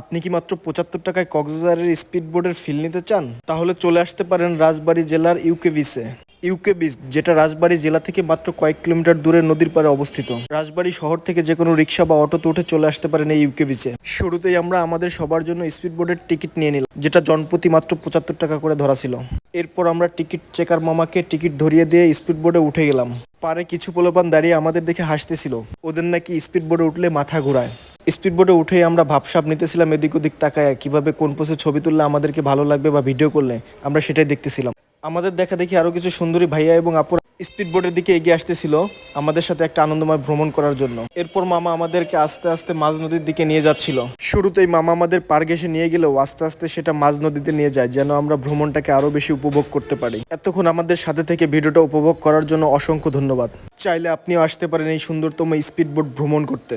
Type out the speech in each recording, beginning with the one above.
আপনি কি মাত্র ৭৫ টাকায় কক্সবাজারের স্পিড বোটের ফিল নিতে চান? তাহলে চলে আসতে পারেন রাজবাড়ী জেলার ইউকে বিচে। ইউকে বিচ, যেটা রাজবাড়ী জেলা থেকে মাত্র কয়েক কিলোমিটার দূরে নদীর পাড়ে অবস্থিত। রাজবাড়ী শহর থেকে যে কোনো রিক্সা বা অটোতে উঠে চলে আসতে পারেন এই ইউকে বিচে। শুরুতেই আমরা আমাদের সবার জন্য স্পিড বোটের টিকিট নিয়ে নিলাম, যেটা জনপ্রতি মাত্র ৭৫ টাকা করে ধরা ছিল। এরপর আমরা টিকিট চেকার মামাকে টিকিট ধরিয়ে দিয়ে স্পিড বোটে উঠে গেলাম। পারে কিছু পোলাপান দাঁড়িয়ে আমাদের দেখে হাসতেছিল, ওদের নাকি স্পিড বোটে উঠলে মাথা ঘোরায়। স্পিড বোটে উঠেই আমরা ভাবসাব নিতেছিলাম এদিক ওদিক তাকায়, কিভাবে কোন পোজে ছবি তুললে আমাদেরকে ভালো লাগবে বা ভিডিও করলে আমরা সেটাই দেখতেছিলাম। আমাদের দেখা দেখি আরো কিছু সুন্দরী ভাইয়া এবং আপুরা স্পিড বোটের দিকে এগিয়ে আসতেছিল আমাদের সাথে একটা আনন্দময় ভ্রমণ করার জন্য। এরপর মামা আমাদেরকে আস্তে আস্তে মাঝ নদীর দিকে নিয়ে যাচ্ছিল। শুরুতেই মামা আমাদের পার ঘেঁষে নিয়ে গেলেও আস্তে আস্তে সেটা মাঝ নদীতে নিয়ে যায়, যেন আমরা ভ্রমণটাকে আরো বেশি উপভোগ করতে পারি। এতক্ষণ আমাদের সাথে থেকে ভিডিওটা উপভোগ করার জন্য অসংখ্য ধন্যবাদ। চাইলে আপনিও আসতে পারেন এই সুন্দরতম স্পিড বোট ভ্রমণ করতে।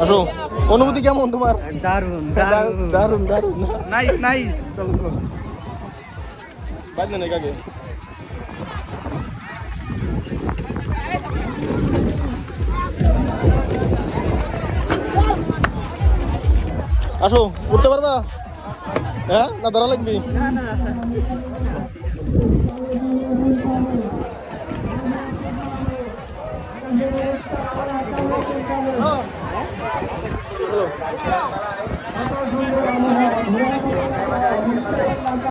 আসো, অনুভূতি কেমন তোমার? দারুন দারুন দারুন দারুন। Nice nice. চলো চলো, বাদ না আগে। আসো, উঠতে পারবা? হ্যাঁ, না ধরা লাগবে? চলো।